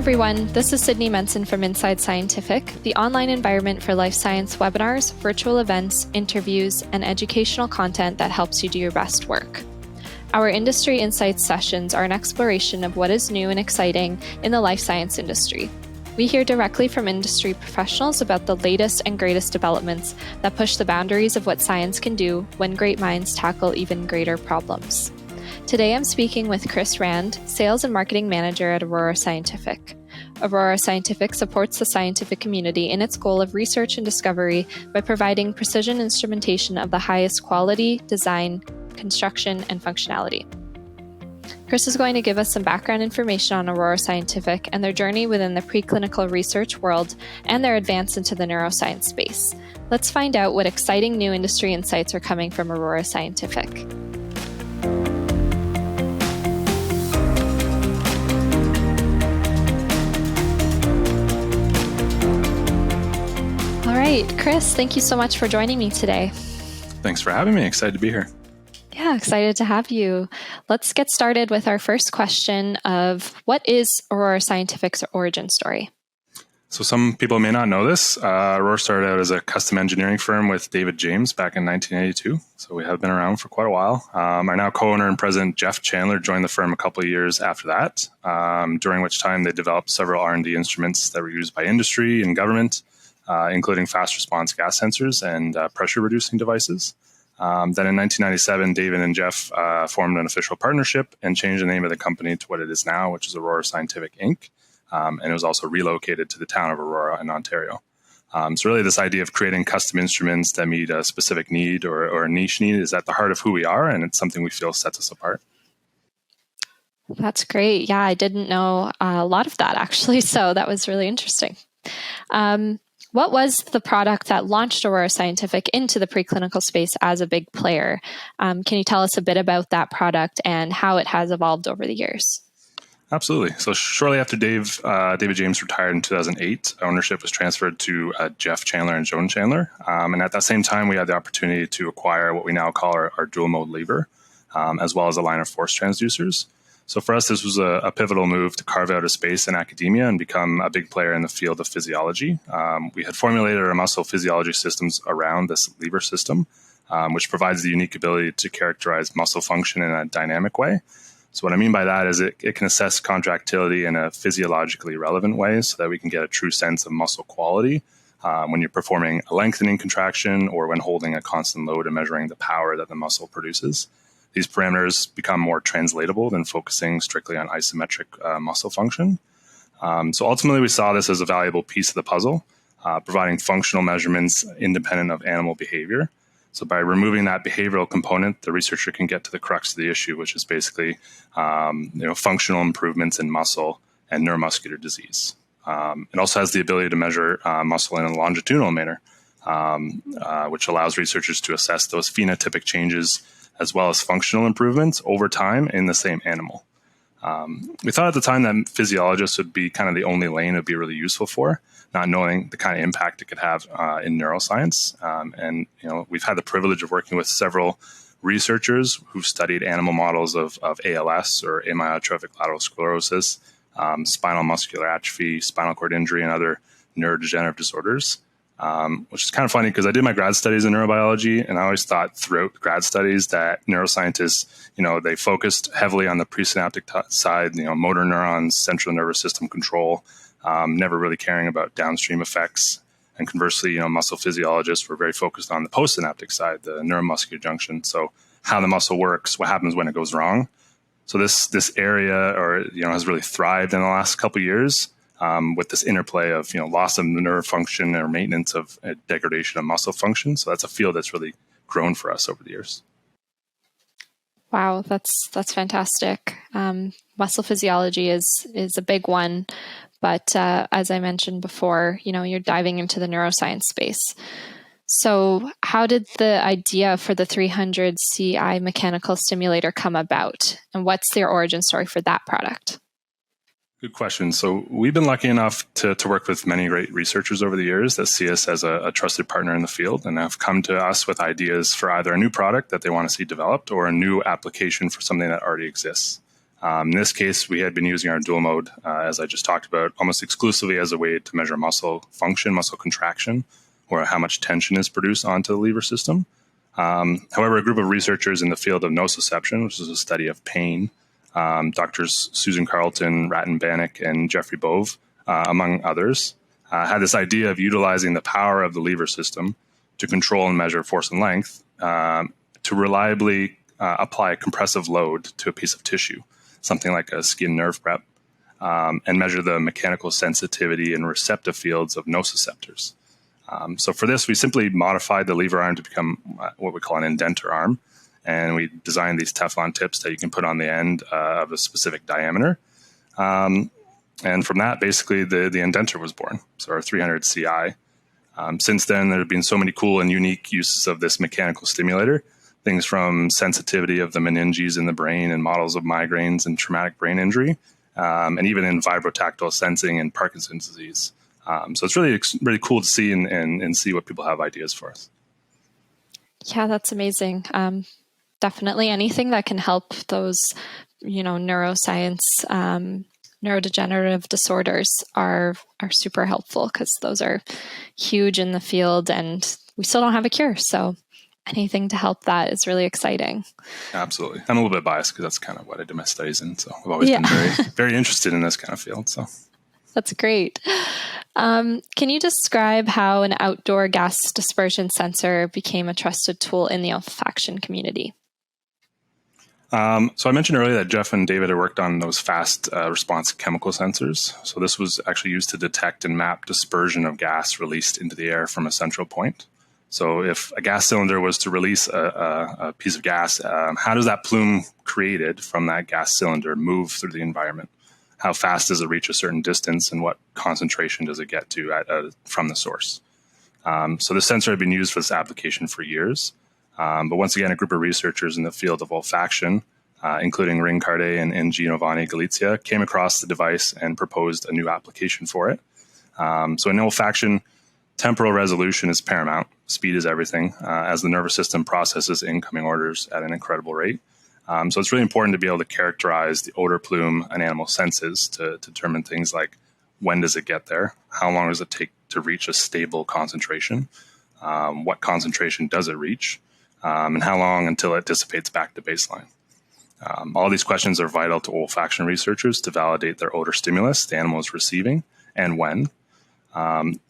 everyone, this is Sydney Menson from Inside Scientific, the online environment for life science webinars, virtual events, interviews, and educational content that helps you do your best work. Our Industry Insights sessions are an exploration of what is new and exciting in the life science industry. We hear directly from industry professionals about the latest and greatest developments that push the boundaries of what science can do when great minds tackle even greater problems. Today I'm speaking with Chris Rand, Sales and Marketing Manager at Aurora Scientific. Aurora Scientific supports the scientific community in its goal of research and discovery by providing precision instrumentation of the highest quality, design, construction, and functionality. Chris is going to give us some background information on Aurora Scientific and their journey within the preclinical research world and their advance into the neuroscience space. Let's find out what exciting new industry insights are coming from Aurora Scientific. All right, Chris, thank you so much for joining me today. Thanks for having me. Excited to be here. Yeah, excited to have you. Let's get started with our first question of what is Aurora Scientific's origin story? So some people may not know this. Aurora started out as a custom engineering firm with David James back in 1982. So we have been around for quite a while. Our now co-owner and president, Jeff Chandler, joined the firm a couple of years after that, during which time they developed several R&D instruments that were used by industry and government, including fast response gas sensors and pressure reducing devices. Then in 1997, David and Jeff formed an official partnership and changed the name of the company to what it is now, which is Aurora Scientific, Inc. And it was also relocated to the town of Aurora in Ontario. So really this idea of creating custom instruments that meet a specific need or a niche need is at the heart of who we are, and it's something we feel sets us apart. That's great. Yeah, I didn't know a lot of that actually, so that was really interesting. What was the product that launched Aurora Scientific into the preclinical space as a big player? Can you tell us a bit about that product and how it has evolved over the years? Absolutely. So shortly after David James retired in 2008, ownership was transferred to Jeff Chandler and Joan Chandler. And at that same time, we had the opportunity to acquire what we now call our dual mode lever, as well as a line of force transducers. So for us, this was a pivotal move to carve out a space in academia and become a big player in the field of physiology. We had formulated our muscle physiology systems around this lever system, which provides the unique ability to characterize muscle function in a dynamic way. So what I mean by that is it can assess contractility in a physiologically relevant way so that we can get a true sense of muscle quality when you're performing a lengthening contraction or when holding a constant load and measuring the power that the muscle produces. These parameters become more translatable than focusing strictly on isometric muscle function. So ultimately, we saw this as a valuable piece of the puzzle, providing functional measurements independent of animal behavior. So by removing that behavioral component, the researcher can get to the crux of the issue, which is basically functional improvements in muscle and neuromuscular disease. It also has the ability to measure muscle in a longitudinal manner, which allows researchers to assess those phenotypic changes as well as functional improvements over time in the same animal. We thought at the time that physiologists would be kind of the only lane it would be really useful for, not knowing the kind of impact it could have in neuroscience. And we've had the privilege of working with several researchers who've studied animal models of ALS or amyotrophic lateral sclerosis, spinal muscular atrophy, spinal cord injury, and other neurodegenerative disorders. Which is kind of funny because I did my grad studies in neurobiology, and I always thought throughout grad studies that neuroscientists, they focused heavily on the presynaptic side, motor neurons, central nervous system control, never really caring about downstream effects. And conversely, muscle physiologists were very focused on the postsynaptic side, the neuromuscular junction. So how the muscle works, what happens when it goes wrong. So this area, has really thrived in the last couple of years. With this interplay of loss of nerve function or maintenance of degradation of muscle function. So that's a field that's really grown for us over the years. Wow, that's fantastic. Muscle physiology is a big one, but as I mentioned before, you're diving into the neuroscience space. So how did the idea for the 300 CI mechanical stimulator come about, and what's their origin story for that product? Good question. So we've been lucky enough to work with many great researchers over the years that see us as a trusted partner in the field and have come to us with ideas for either a new product that they want to see developed or a new application for something that already exists. In this case, we had been using our dual mode, as I just talked about, almost exclusively as a way to measure muscle function, muscle contraction, or how much tension is produced onto the lever system. However, a group of researchers in the field of nociception, which is a study of pain, Doctors Susan Carlton, Ratten Bannock, and Jeffrey Bove, among others, had this idea of utilizing the power of the lever system to control and measure force and length to reliably apply a compressive load to a piece of tissue, something like a skin nerve rep, and measure the mechanical sensitivity and receptive fields of nociceptors. So for this, we simply modified the lever arm to become what we call an indenter arm, and we designed these Teflon tips that you can put on the end of a specific diameter. And from that, basically, the indenter was born, so our 300 CI. Since then, there have been so many cool and unique uses of this mechanical stimulator, things from sensitivity of the meninges in the brain and models of migraines and traumatic brain injury, and even in vibrotactile sensing and Parkinson's disease. So it's really cool to see and see what people have ideas for us. Yeah, that's amazing. Definitely anything that can help those, neuroscience, neurodegenerative disorders are super helpful, because those are huge in the field and we still don't have a cure. So anything to help that is really exciting. Absolutely. I'm a little bit biased because that's kind of what I did my studies in. So I've always been very, very interested in this kind of field. So that's great. Can you describe how an outdoor gas dispersion sensor became a trusted tool in the olfaction community? So I mentioned earlier that Jeff and David had worked on those fast response chemical sensors. So this was actually used to detect and map dispersion of gas released into the air from a central point. So if a gas cylinder was to release a piece of gas, how does that plume created from that gas cylinder move through the environment? How fast does it reach a certain distance, and what concentration does it get to from the source? So the sensor had been used for this application for years. But once again, a group of researchers in the field of olfaction, including Ring Cardet and Giovanni Galizia, came across the device and proposed a new application for it. So in olfaction, temporal resolution is paramount. Speed is everything, as the nervous system processes incoming orders at an incredible rate. So it's really important to be able to characterize the odor plume an animal senses to determine things like when does it get there, how long does it take to reach a stable concentration, what concentration does it reach, and how long until it dissipates back to baseline. All these questions are vital to olfaction researchers to validate their odor stimulus the animal is receiving and when.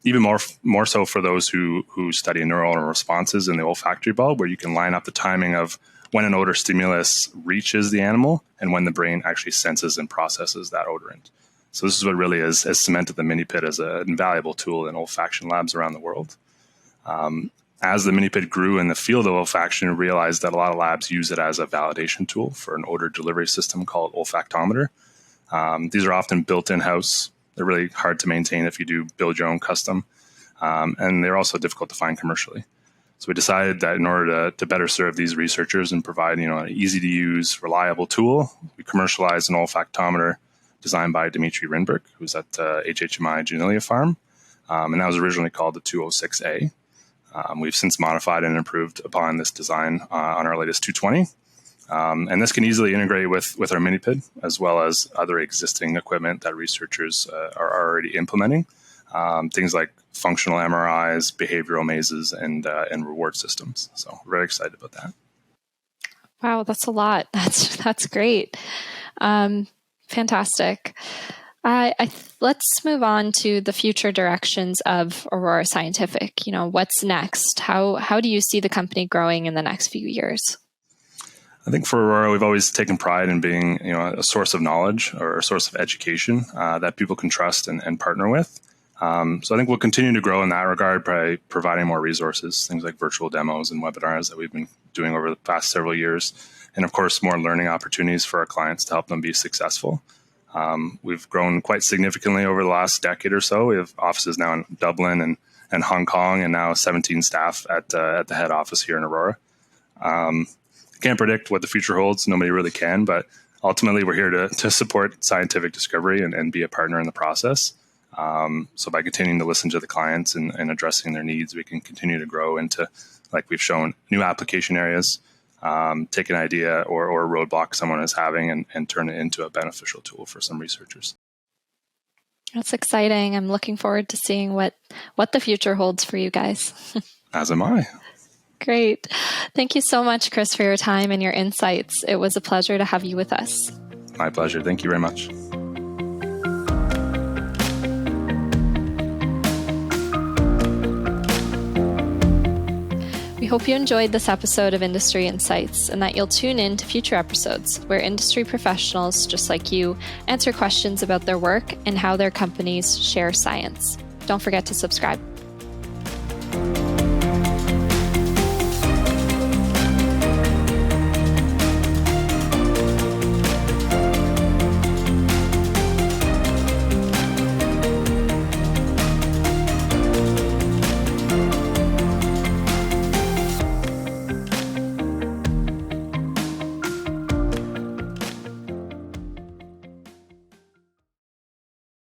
Even more so for those who study neuronal responses in the olfactory bulb, where you can line up the timing of when an odor stimulus reaches the animal and when the brain actually senses and processes that odorant. So this is what really has cemented the mini-pit as an invaluable tool in olfaction labs around the world. As the mini-pit grew in the field of olfaction, we realized that a lot of labs use it as a validation tool for an odor delivery system called olfactometer. These are often built in-house. They're really hard to maintain if you do build your own custom. And they're also difficult to find commercially. So we decided that in order to better serve these researchers and provide an easy-to-use, reliable tool, we commercialized an olfactometer designed by Dimitri Rinberg, who's at HHMI Junilia Farm. And that was originally called the 206A. We've since modified and improved upon this design on our latest 220. And this can easily integrate with our mini-pit, as well as other existing equipment that researchers are already implementing. Things like functional MRIs, behavioral mazes, and reward systems. So we're very excited about that. Wow, that's a lot. That's great. Fantastic. Let's move on to the future directions of Aurora Scientific. What's next? How do you see the company growing in the next few years? I think for Aurora, we've always taken pride in being a source of knowledge or a source of education that people can trust and partner with. So I think we'll continue to grow in that regard by providing more resources, things like virtual demos and webinars that we've been doing over the past several years. And of course, more learning opportunities for our clients to help them be successful. We've grown quite significantly over the last decade or so. We have offices now in Dublin and Hong Kong, and now 17 staff at the head office here in Aurora. Can't predict what the future holds. Nobody really can, but ultimately we're here to support scientific discovery and be a partner in the process. So by continuing to listen to the clients and addressing their needs, we can continue to grow into, like we've shown, new application areas, take an idea or a roadblock someone is having and turn it into a beneficial tool for some researchers. That's exciting. I'm looking forward to seeing what the future holds for you guys. As am I. Great. Thank you so much, Chris, for your time and your insights. It was a pleasure to have you with us. My pleasure. Thank you very much. We hope you enjoyed this episode of Industry Insights and that you'll tune in to future episodes where industry professionals just like you answer questions about their work and how their companies share science. Don't forget to subscribe.